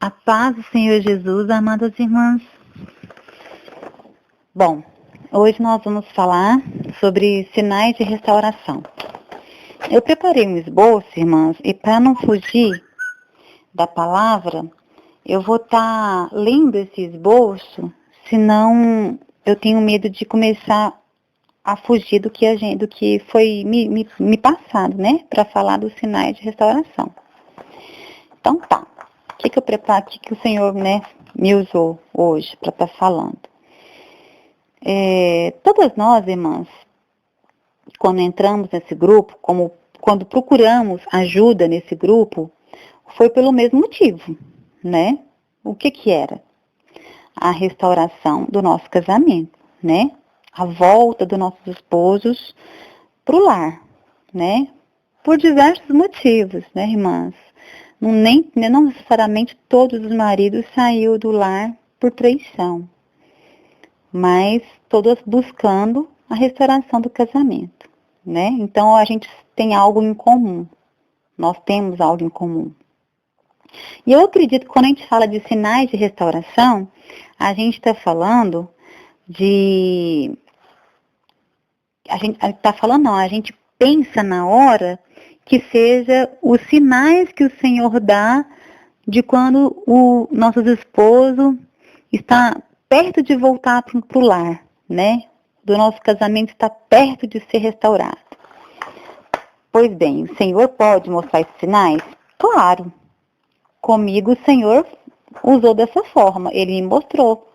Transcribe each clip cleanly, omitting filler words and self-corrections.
A paz do Senhor Jesus, amadas irmãs. Bom, hoje nós vamos falar sobre sinais de restauração. Eu preparei um esboço, irmãs, e para não fugir da palavra, eu vou estar lendo esse esboço, senão eu tenho medo de começar a fugir do que foi me passado, né, para falar dos sinais de restauração. Então tá. O que eu preparo, o que o Senhor, né, me usou hoje para estar falando? Todas nós, irmãs, quando entramos nesse grupo, quando procuramos ajuda nesse grupo, foi pelo mesmo motivo, né? O que era? A restauração do nosso casamento, né? A volta dos nossos esposos para o lar, né? Por diversos motivos, né, irmãs? Não necessariamente todos os maridos saíram do lar por traição, mas todos buscando a restauração do casamento, né? Então a gente tem algo em comum, nós temos algo em comum. E eu acredito que quando a gente fala de sinais de restauração, a gente está falando a gente pensa na hora que seja os sinais que o Senhor dá de quando o nosso esposo está perto de voltar para o lar, né? Do nosso casamento está perto de ser restaurado. Pois bem, o Senhor pode mostrar esses sinais? Claro. Comigo o Senhor usou dessa forma, Ele me mostrou.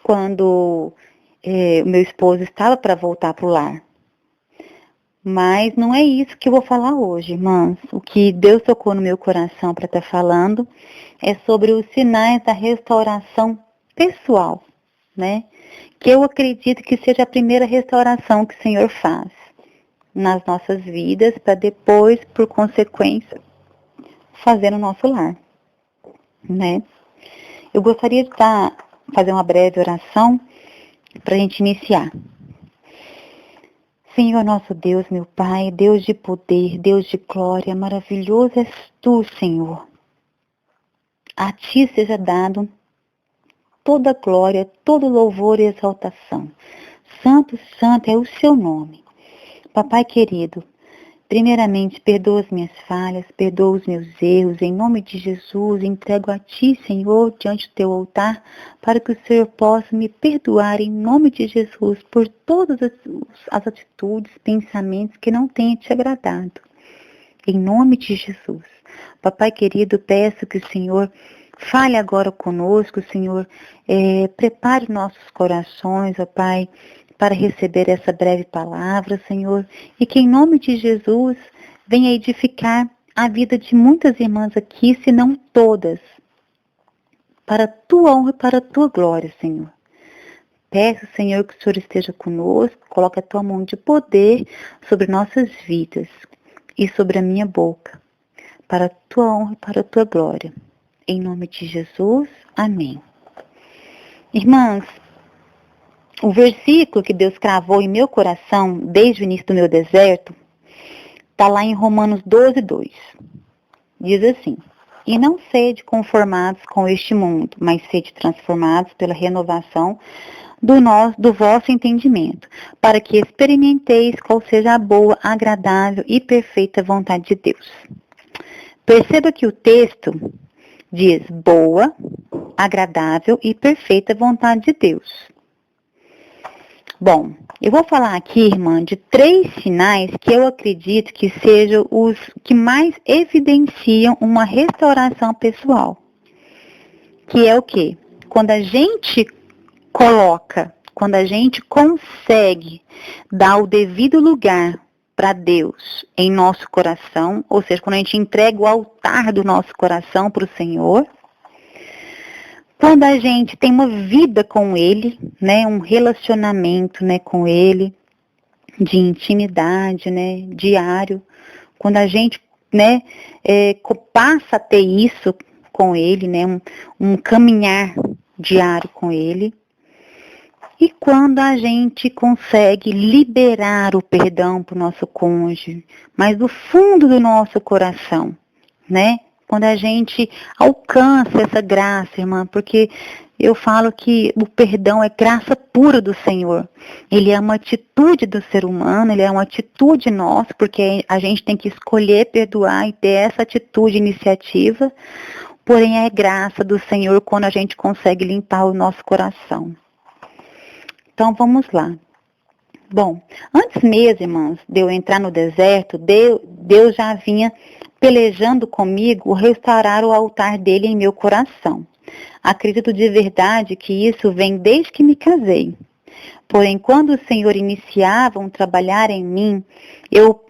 Quando o meu esposo estava para voltar para o lar. Mas não é isso que eu vou falar hoje, irmãs. O que Deus tocou no meu coração para estar falando é sobre os sinais da restauração pessoal, né? Que eu acredito que seja a primeira restauração que o Senhor faz nas nossas vidas, para depois, por consequência, fazer no nosso lar, né? Eu gostaria de fazer uma breve oração para a gente iniciar. Senhor nosso Deus, meu Pai, Deus de poder, Deus de glória, maravilhoso és Tu, Senhor. A Ti seja dado toda glória, todo louvor e exaltação. Santo, santo é o Seu nome. Papai querido, primeiramente, perdoa as minhas falhas, perdoa os meus erros. Em nome de Jesus, entrego a Ti, Senhor, diante do Teu altar, para que o Senhor possa me perdoar em nome de Jesus por todas as atitudes, pensamentos que não tenham Te agradado. Em nome de Jesus. Papai querido, peço que o Senhor fale agora conosco, Senhor. Prepare nossos corações, ó Pai, para receber essa breve palavra, Senhor, e que em nome de Jesus venha edificar a vida de muitas irmãs aqui, se não todas, para a Tua honra e para a Tua glória, Senhor. Peço, Senhor, que o Senhor esteja conosco, coloque a Tua mão de poder sobre nossas vidas e sobre a minha boca, para a Tua honra e para a Tua glória. Em nome de Jesus, amém. Irmãs, o versículo que Deus cravou em meu coração, desde o início do meu deserto, está lá em Romanos 12:2. Diz assim: E não sede conformados com este mundo, mas sede transformados pela renovação do vosso entendimento, para que experimenteis qual seja a boa, agradável e perfeita vontade de Deus. Perceba que o texto diz boa, agradável e perfeita vontade de Deus. Bom, eu vou falar aqui, irmã, de 3 sinais que eu acredito que sejam os que mais evidenciam uma restauração pessoal. Que é o quê? Quando a gente consegue dar o devido lugar para Deus em nosso coração, ou seja, quando a gente entrega o altar do nosso coração para o Senhor, quando a gente tem uma vida com Ele, né, um relacionamento, né, com Ele, de intimidade, né, diário, quando a gente, né, passa a ter isso com Ele, né, um caminhar diário com Ele, e quando a gente consegue liberar o perdão para o nosso cônjuge, mas do fundo do nosso coração, né, quando a gente alcança essa graça, irmã, porque eu falo que o perdão é graça pura do Senhor. Ele é uma atitude do ser humano, ele é uma atitude nossa, porque a gente tem que escolher perdoar e ter essa atitude, iniciativa, porém é graça do Senhor quando a gente consegue limpar o nosso coração. Então vamos lá. Bom, antes mesmo, irmãos, de eu entrar no deserto, Deus já vinha pelejando comigo restaurar o altar dele em meu coração. Acredito de verdade que isso vem desde que me casei. Porém, quando o Senhor iniciava um trabalhar em mim, eu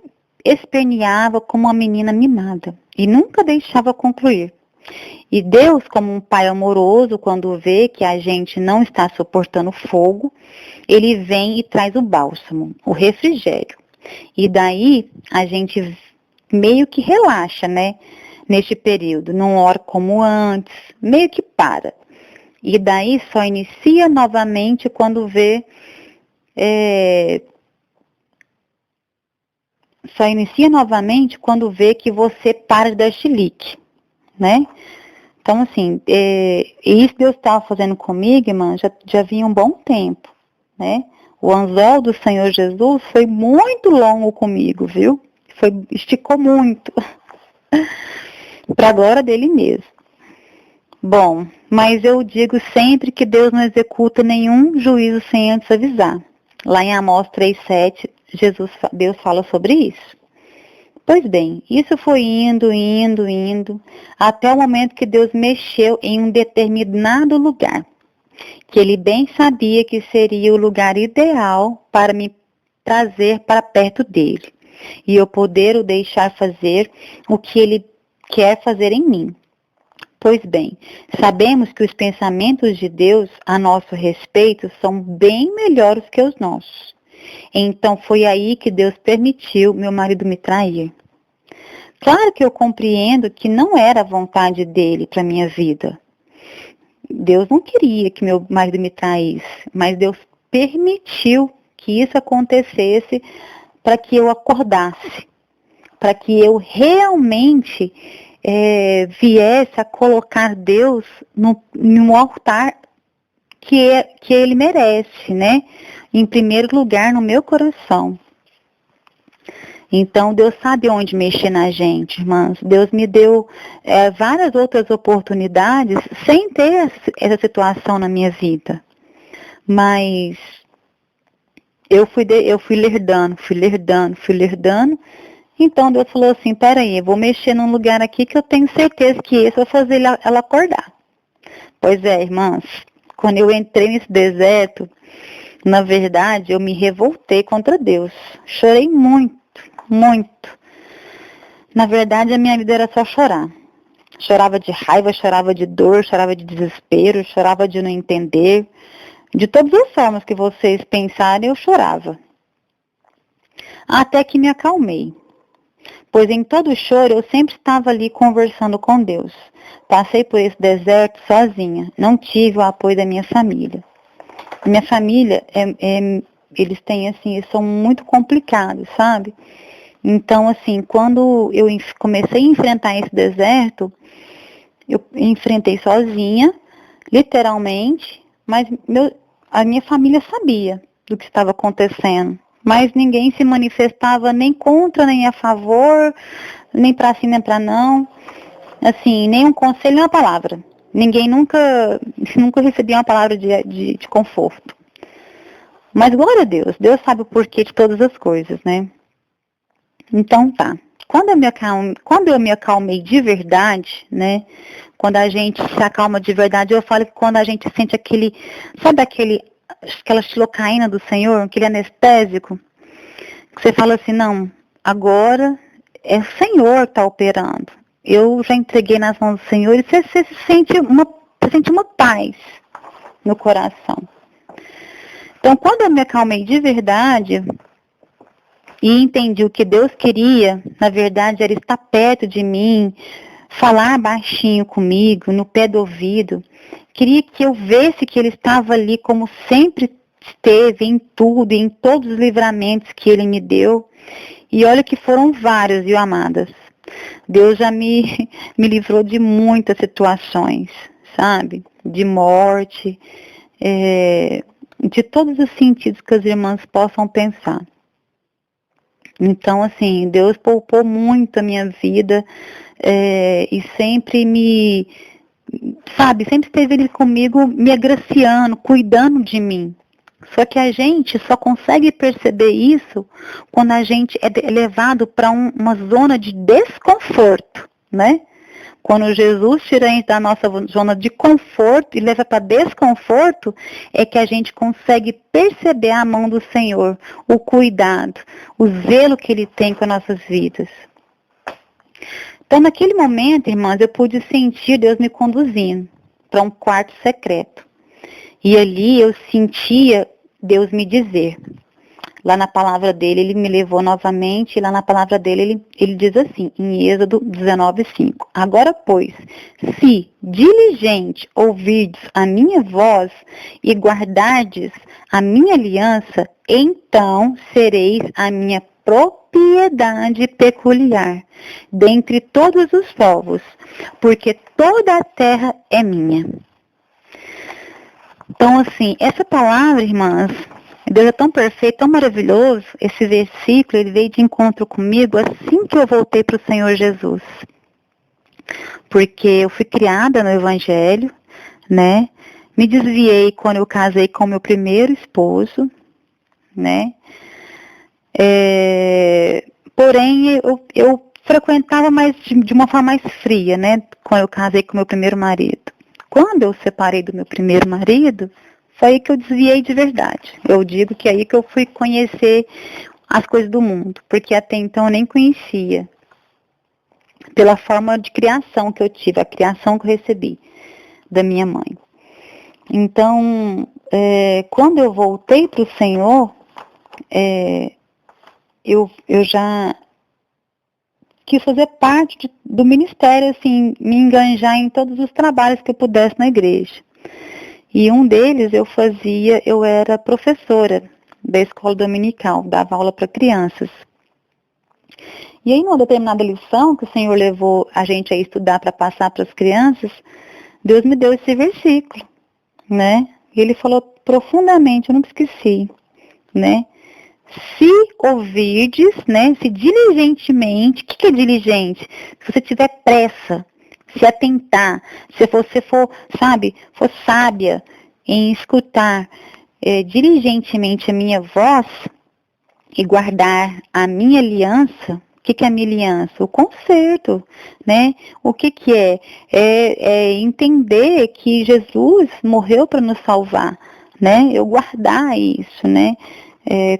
esperneava como uma menina mimada e nunca deixava concluir. E Deus, como um pai amoroso, quando vê que a gente não está suportando fogo, ele vem e traz o bálsamo, o refrigério. E daí a gente meio que relaxa, né? Neste período, não ora como antes, meio que para. E daí só inicia novamente quando vê, que você para de dar chilique, né? Então, assim, isso Deus estava fazendo comigo, irmã, já vinha um bom tempo, né? O anzol do Senhor Jesus foi muito longo comigo, viu? Esticou muito. Para a glória dele mesmo. Bom, mas eu digo sempre que Deus não executa nenhum juízo sem antes avisar. Lá em Amós 3,7, Deus fala sobre isso. Pois bem, isso foi indo, até o momento que Deus mexeu em um determinado lugar, que ele bem sabia que seria o lugar ideal para me trazer para perto dele, e eu poder o deixar fazer o que ele quer fazer em mim. Pois bem, sabemos que os pensamentos de Deus a nosso respeito são bem melhores que os nossos. Então foi aí que Deus permitiu meu marido me trair. Claro que eu compreendo que não era a vontade dele para minha vida. Deus não queria que meu marido me traísse, mas Deus permitiu que isso acontecesse para que eu acordasse, para que eu realmente viesse a colocar Deus no altar que ele merece, né? Em primeiro lugar no meu coração. Então, Deus sabe onde mexer na gente, irmãs. Deus me deu várias outras oportunidades sem ter essa situação na minha vida. Mas eu fui lerdando. Então, Deus falou assim, peraí, eu vou mexer num lugar aqui que eu tenho certeza que esse vai fazer ela acordar. Pois é, irmãs, quando eu entrei nesse deserto, na verdade, eu me revoltei contra Deus. Chorei muito. Na verdade, a minha vida era só chorar. Chorava de raiva, chorava de dor, chorava de desespero, chorava de não entender. De todas as formas que vocês pensarem, eu chorava. Até que me acalmei. Pois em todo choro eu sempre estava ali conversando com Deus. Passei por esse deserto sozinha. Não tive o apoio da minha família. A minha família, eles têm assim, eles são muito complicados, sabe? Então, assim, quando eu comecei a enfrentar esse deserto, eu enfrentei sozinha, literalmente, mas a minha família sabia do que estava acontecendo. Mas ninguém se manifestava nem contra, nem a favor, nem para sim, nem para não. Assim, nem um conselho, nem uma palavra. Ninguém nunca recebia uma palavra de conforto. Mas glória a Deus, Deus sabe o porquê de todas as coisas, né? Então tá. Quando eu me acalmei de verdade, né? Quando a gente se acalma de verdade, eu falo que quando a gente sente aquela xilocaína do Senhor, aquele anestésico, que você fala assim, não, agora é o Senhor que está operando. Eu já entreguei nas mãos do Senhor e você sente uma paz no coração. Então, quando eu me acalmei de verdade e entendi o que Deus queria, na verdade, era estar perto de mim, falar baixinho comigo, no pé do ouvido. Queria que eu visse que Ele estava ali como sempre esteve, em tudo, em todos os livramentos que Ele me deu. E olha que foram vários, viu, amadas? Deus já me livrou de muitas situações, sabe? De morte, de todos os sentidos que as irmãs possam pensar. Então, assim, Deus poupou muito a minha vida e sempre sempre esteve ali comigo, me agraciando, cuidando de mim. Só que a gente só consegue perceber isso quando a gente é levado para uma zona de desconforto, né? Quando Jesus tira a gente da nossa zona de conforto e leva para desconforto, é que a gente consegue perceber a mão do Senhor, o cuidado, o zelo que Ele tem com as nossas vidas. Então, naquele momento, irmãs, eu pude sentir Deus me conduzindo para um quarto secreto. E ali eu sentia Deus me dizer. Lá na palavra dele, ele me levou novamente, e lá na palavra dele, ele diz assim, em Êxodo 19:5. Agora, pois, se diligente ouvirdes a minha voz e guardardes a minha aliança, então sereis a minha propriedade peculiar dentre todos os povos, porque toda a terra é minha. Então, assim, essa palavra, irmãs, Deus é tão perfeito, tão maravilhoso. Esse versículo, ele veio de encontro comigo assim que eu voltei para o Senhor Jesus. Porque eu fui criada no Evangelho, né? Me desviei quando eu casei com meu primeiro esposo, né? Porém, eu frequentava mais de uma forma mais fria, né? Quando eu casei com meu primeiro marido. Quando eu separei do meu primeiro marido, foi aí que eu desviei de verdade. Eu digo que é aí que eu fui conhecer as coisas do mundo, porque até então eu nem conhecia. Pela forma de criação que eu tive, a criação que eu recebi da minha mãe. Então, quando eu voltei para o Senhor, eu já quis fazer parte do ministério, assim, me enganjar em todos os trabalhos que eu pudesse na igreja. E um deles eu era professora da escola dominical, dava aula para crianças. E aí, numa determinada lição que o Senhor levou a gente a estudar para passar para as crianças, Deus me deu esse versículo, né? E Ele falou profundamente, eu nunca esqueci, né? Se ouvirdes, né? Se diligentemente, o que é diligente? Se você tiver pressa, se atentar, se você for sábia em escutar diligentemente a minha voz e guardar a minha aliança. O que é a minha aliança? O conserto, né? O que é? É entender que Jesus morreu para nos salvar, né? Eu guardar isso, né?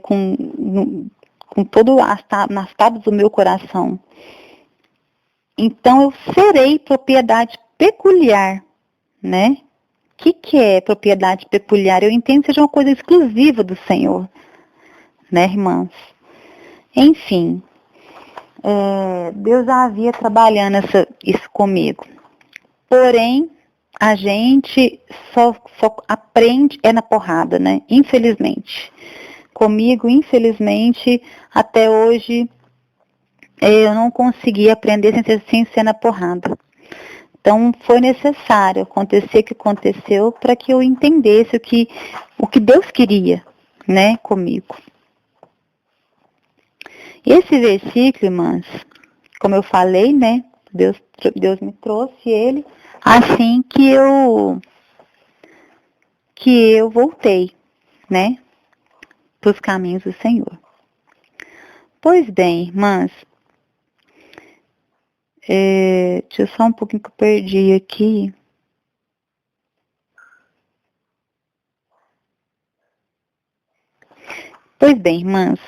Com todo nas tábuas do meu coração. Então, eu serei propriedade peculiar, né? O que é propriedade peculiar? Eu entendo que seja uma coisa exclusiva do Senhor, né, irmãs? Enfim, Deus já havia trabalhando isso comigo. Porém, a gente só aprende na porrada, né? Infelizmente. Comigo, infelizmente, até hoje, eu não consegui aprender sem ser na porrada. Então, foi necessário acontecer o que aconteceu para que eu entendesse o que Deus queria, né, comigo. Esse versículo, irmãs, como eu falei, né, Deus me trouxe ele assim que eu voltei, né, para os caminhos do Senhor. Pois bem, irmãs, deixa eu só um pouquinho que eu perdi aqui. Pois bem, irmãs,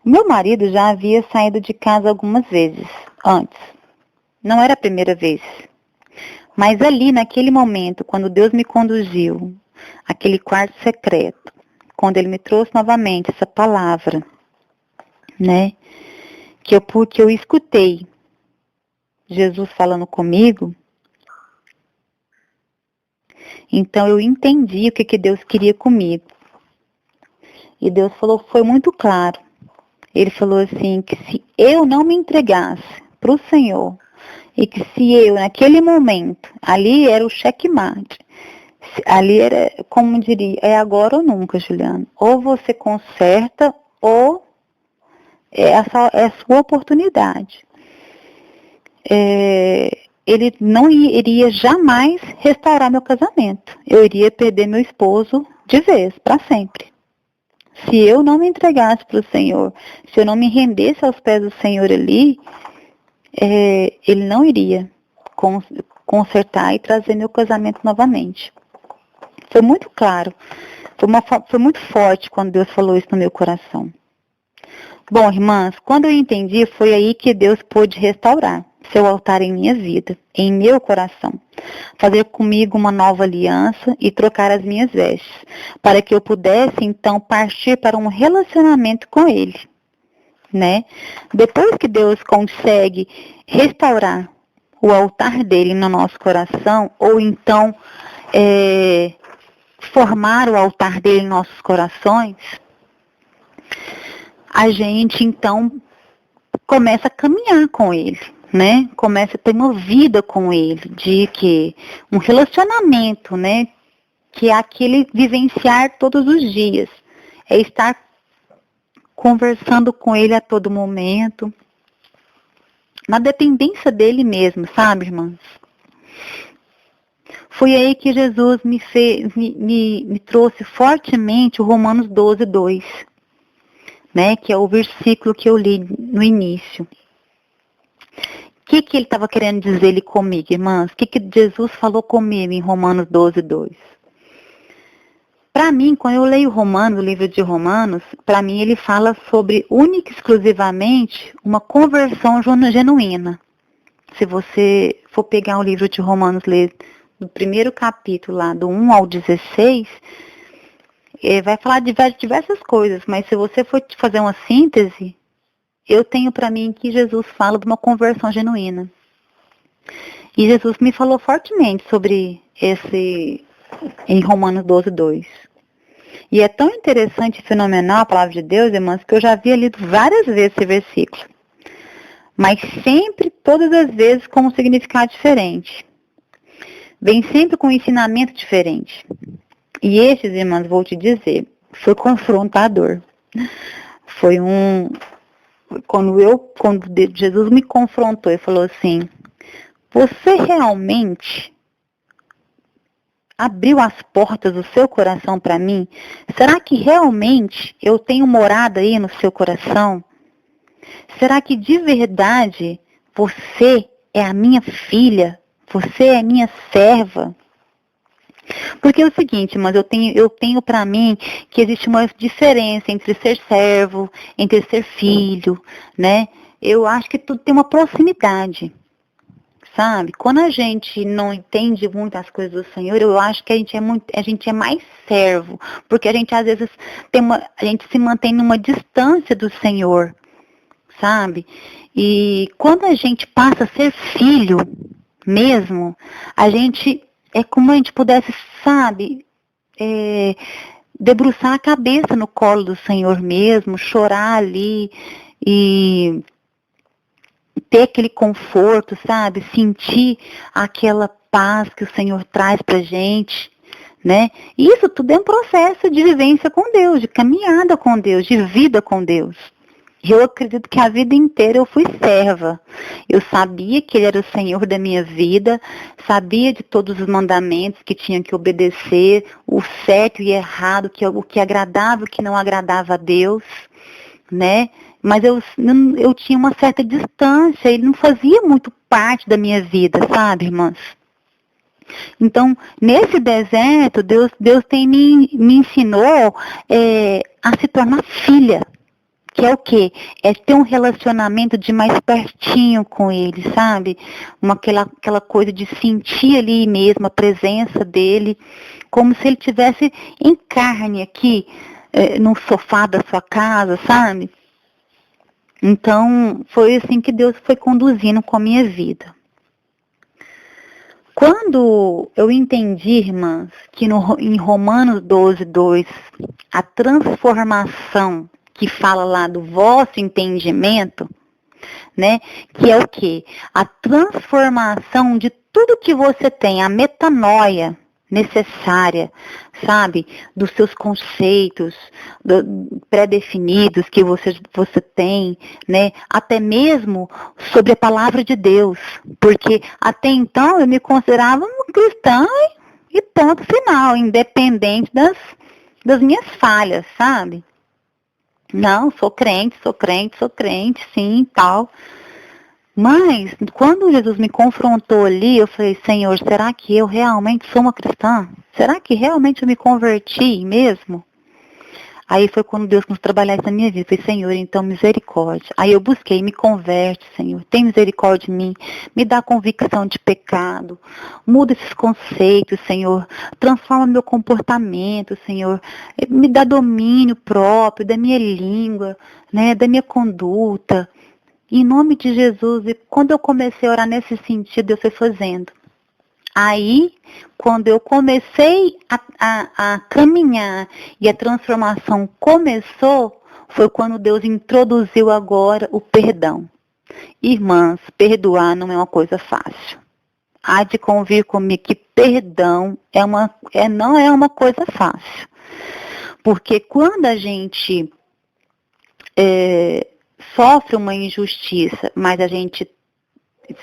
o meu marido já havia saído de casa algumas vezes antes. Não era a primeira vez. Mas ali, naquele momento, quando Deus me conduziu, aquele quarto secreto, quando Ele me trouxe novamente essa palavra, né, que eu escutei Jesus falando comigo, então eu entendi o que Deus queria comigo. E Deus foi muito claro. Ele falou assim, que se eu não me entregasse para o Senhor, E que se eu, naquele momento, ali era o checkmate. Ali era, como diria, é agora ou nunca, Juliana. Ou você conserta, ou é a sua oportunidade. Ele não iria jamais restaurar meu casamento. Eu iria perder meu esposo de vez, para sempre. Se eu não me entregasse para o Senhor, se eu não me rendesse aos pés do Senhor ali, ele não iria consertar e trazer meu casamento novamente. Foi muito claro, foi muito forte quando Deus falou isso no meu coração. Bom, irmãs, quando eu entendi, foi aí que Deus pôde restaurar seu altar em minha vida, em meu coração, fazer comigo uma nova aliança e trocar as minhas vestes, para que eu pudesse então partir para um relacionamento com Ele, né? Depois que Deus consegue restaurar o altar dele no nosso coração, ou então formar o altar dele em nossos corações, a gente então começa a caminhar com ele, né? Começa a ter uma vida com ele, de que um relacionamento, né? Que é aquele vivenciar todos os dias, é estar conversando com ele a todo momento, na dependência dele mesmo, sabe, irmãs? Foi aí que Jesus me trouxe fortemente o Romanos 12, 2, né? Que é o versículo que eu li no início. O que ele estava querendo dizer ali comigo, irmãs? O que Jesus falou comigo em Romanos 12, 2? Para mim, quando eu leio Romanos, o livro de Romanos, para mim ele fala sobre única e exclusivamente uma conversão genuína. Se você for pegar o livro de Romanos, ler do primeiro capítulo lá, do 1 ao 16, vai falar de diversas coisas, mas se você for fazer uma síntese, eu tenho para mim que Jesus fala de uma conversão genuína. E Jesus me falou fortemente sobre esse em Romanos 12, 2. E é tão interessante e fenomenal a palavra de Deus, irmãs, que eu já havia lido várias vezes esse versículo. Mas sempre, todas as vezes, com um significado diferente. Vem sempre com um ensinamento diferente. E esses, irmãs, vou te dizer, foi confrontador. Foi quando Jesus me confrontou e falou assim, você realmente abriu as portas do seu coração para mim? Será que realmente eu tenho morada aí no seu coração? Será que de verdade você é a minha filha? Você é minha serva? Porque é o seguinte, mas eu tenho para mim que existe uma diferença entre ser servo, entre ser filho, né? Eu acho que tudo tem uma proximidade, sabe? Quando a gente não entende muito as coisas do Senhor, eu acho que a gente é mais servo, porque a gente às vezes a gente se mantém numa distância do Senhor, sabe? E quando a gente passa a ser filho mesmo, a gente é como a gente pudesse, sabe, debruçar a cabeça no colo do Senhor mesmo, chorar ali e ter aquele conforto, sabe, sentir aquela paz que o Senhor traz pra gente, né? E isso tudo é um processo de vivência com Deus, de caminhada com Deus, de vida com Deus. Eu acredito que a vida inteira eu fui serva. Eu sabia que Ele era o Senhor da minha vida, sabia de todos os mandamentos que tinha que obedecer, o certo e errado, o que agradava e o que não agradava a Deus, né? Mas eu tinha uma certa distância, Ele não fazia muito parte da minha vida, sabe, irmãs? Então, nesse deserto, Deus me ensinou a se tornar filha. Que é o quê? É ter um relacionamento de mais pertinho com ele, sabe? Aquela coisa de sentir ali mesmo a presença dele, como se ele tivesse em carne aqui, no sofá da sua casa, sabe? Então, foi assim que Deus foi conduzindo com a minha vida. Quando eu entendi, irmãs, que em Romanos 12, 2, a transformação que fala lá do vosso entendimento, né? Que é o quê? A transformação de tudo que você tem, a metanoia necessária, sabe? Dos seus conceitos pré-definidos que você tem, né? Até mesmo sobre a palavra de Deus. Porque até então eu me considerava uma cristã e ponto final, independente das minhas falhas, sabe? Não, sou crente, sim, tal. Mas, quando Jesus me confrontou ali, eu falei, Senhor, será que eu realmente sou uma cristã? Será que realmente eu me converti mesmo? Aí foi quando Deus começou a trabalhar isso na minha vida. Eu falei, Senhor, então misericórdia. Aí eu busquei, me converte, Senhor. Tem misericórdia de mim. Me dá convicção de pecado. Muda esses conceitos, Senhor. Transforma meu comportamento, Senhor. Me dá domínio próprio da minha língua, né, da minha conduta. Em nome de Jesus. E quando eu comecei a orar nesse sentido, Deus foi fazendo. Aí, quando eu comecei a caminhar e a transformação começou, foi quando Deus introduziu agora o perdão. Irmãs, perdoar não é uma coisa fácil. Há de convir comigo que perdão não é uma coisa fácil. Porque quando a gente sofre uma injustiça, mas a gente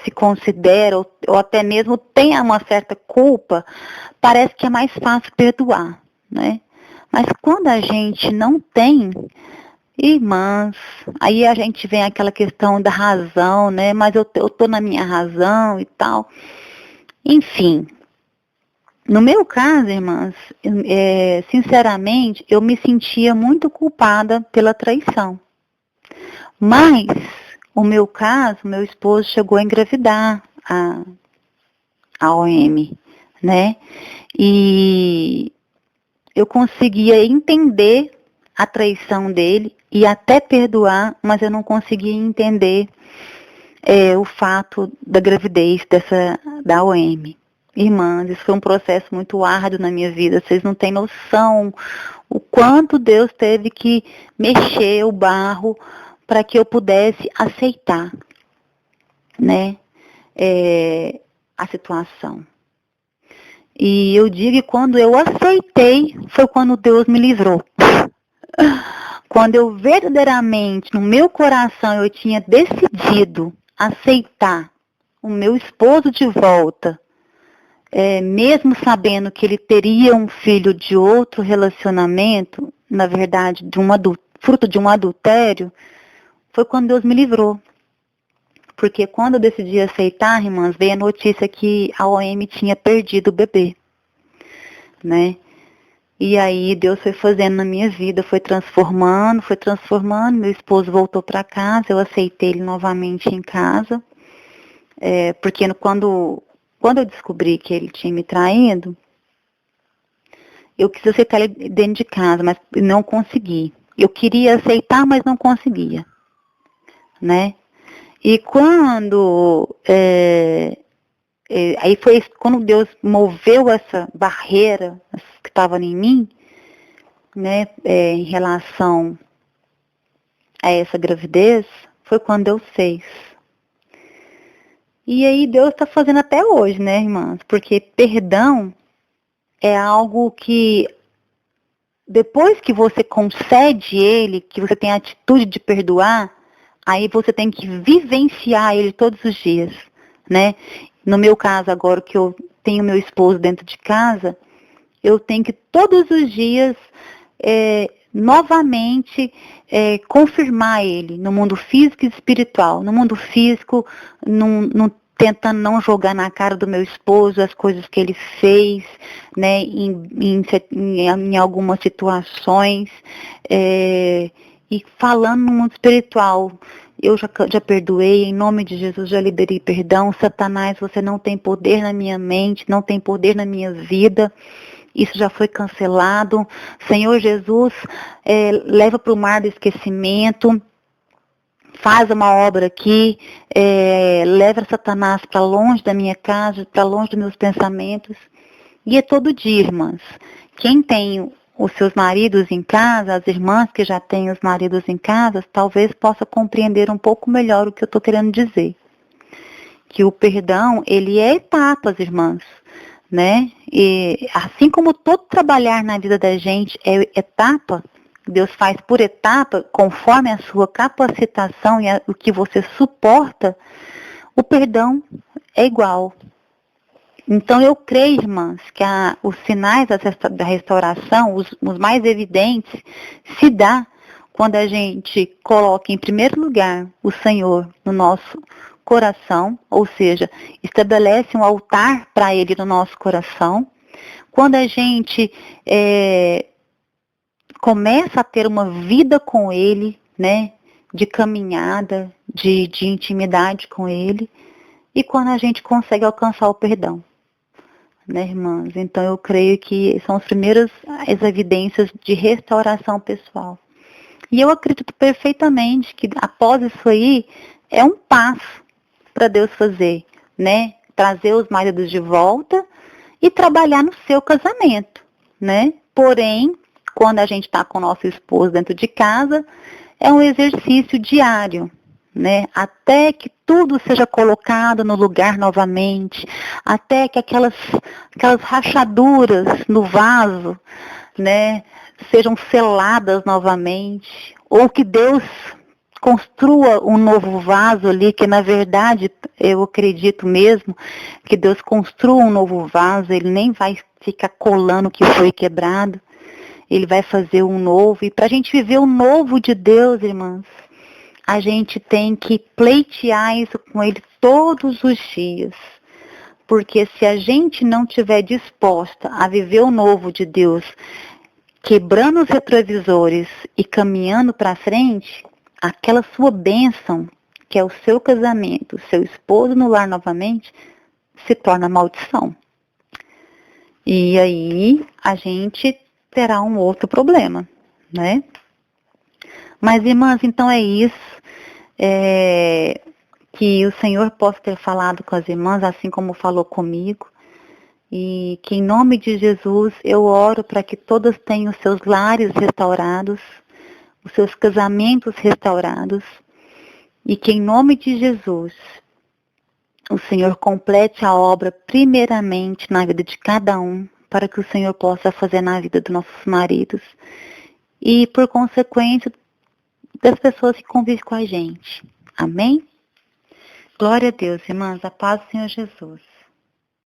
se considera ou até mesmo tem uma certa culpa, parece que é mais fácil perdoar, né? Mas quando a gente não tem, irmãs, aí a gente vem aquela questão da razão, né? Mas eu tô na minha razão e tal. Enfim, no meu caso, irmãs, sinceramente, eu me sentia muito culpada pela traição. Mas o meu caso, meu esposo chegou a engravidar a OM, né? E eu conseguia entender a traição dele e até perdoar, mas eu não conseguia entender o fato da gravidez da OM. Irmãs, isso foi um processo muito árduo na minha vida. Vocês não têm noção o quanto Deus teve que mexer o barro para que eu pudesse aceitar, né, a situação. E eu digo que quando eu aceitei, foi quando Deus me livrou. Quando eu verdadeiramente, no meu coração, eu tinha decidido aceitar o meu esposo de volta, mesmo sabendo que ele teria um filho de outro relacionamento, na verdade, fruto de um adultério, foi quando Deus me livrou. Porque quando eu decidi aceitar, irmãs, veio a notícia que a OM tinha perdido o bebê, né? E aí Deus foi fazendo na minha vida, foi transformando, meu esposo voltou para casa, eu aceitei ele novamente em casa, porque quando eu descobri que ele tinha me traído, eu quis aceitar ele dentro de casa, mas não consegui. Eu queria aceitar, mas não conseguia, né? E quando aí foi quando Deus moveu essa barreira que estava em mim, né, em relação a essa gravidez, foi quando Deus fez. E aí Deus está fazendo até hoje, né, irmãs? Porque perdão é algo que, depois que você concede ele, que você tem a atitude de perdoar, aí você tem que vivenciar ele todos os dias, né? No meu caso agora, que eu tenho meu esposo dentro de casa, eu tenho que todos os dias novamente confirmar ele no mundo físico e espiritual. No mundo físico, tentando não jogar na cara do meu esposo as coisas que ele fez, né, em algumas situações, e falando no mundo espiritual. Eu já perdoei, em nome de Jesus já liberei perdão. Satanás, você não tem poder na minha mente, não tem poder na minha vida. Isso já foi cancelado. Senhor Jesus, leva para o mar do esquecimento. Faz uma obra aqui. Leva Satanás para longe da minha casa, para longe dos meus pensamentos. E é todo dia, irmãs. Quem tem os seus maridos em casa, as irmãs que já têm os maridos em casa, talvez possa compreender um pouco melhor o que eu estou querendo dizer. Que o perdão, ele é etapas, irmãs, né? E assim como todo trabalhar na vida da gente é etapa, Deus faz por etapa, conforme a sua capacitação e o que você suporta, o perdão é igual. Então eu creio, irmãs, que os sinais da restauração, os mais evidentes, se dá quando a gente coloca em primeiro lugar o Senhor no nosso coração, ou seja, estabelece um altar para Ele no nosso coração. Quando a gente começa a ter uma vida com Ele, né, de caminhada, de intimidade com Ele, e quando a gente consegue alcançar o perdão. Né, irmãs? Então eu creio que são as primeiras evidências de restauração pessoal. E eu acredito perfeitamente que após isso aí é um passo para Deus fazer, né? Trazer os maridos de volta e trabalhar no seu casamento, né? Porém, quando a gente está com o nosso esposo dentro de casa, é um exercício diário, né? Até que tudo seja colocado no lugar novamente, até que aquelas rachaduras no vaso, né, sejam seladas novamente, ou que Deus construa um novo vaso ali, que na verdade, eu acredito mesmo, que Deus construa um novo vaso, Ele nem vai ficar colando o que foi quebrado, Ele vai fazer um novo, e para a gente viver o novo de Deus, irmãs, a gente tem que pleitear isso com Ele todos os dias. Porque se a gente não estiver disposta a viver o novo de Deus, quebrando os retrovisores e caminhando para frente, aquela sua bênção, que é o seu casamento, o seu esposo no lar novamente, se torna maldição. E aí a gente terá um outro problema, né? Mas, irmãs, então é isso. Que o Senhor possa ter falado com as irmãs, assim como falou comigo. E que em nome de Jesus eu oro para que todas tenham os seus lares restaurados, os seus casamentos restaurados. E que em nome de Jesus o Senhor complete a obra primeiramente na vida de cada um, para que o Senhor possa fazer na vida dos nossos maridos. E por consequência das pessoas que convivem com a gente. Amém? Glória a Deus, irmãs. A paz do Senhor Jesus.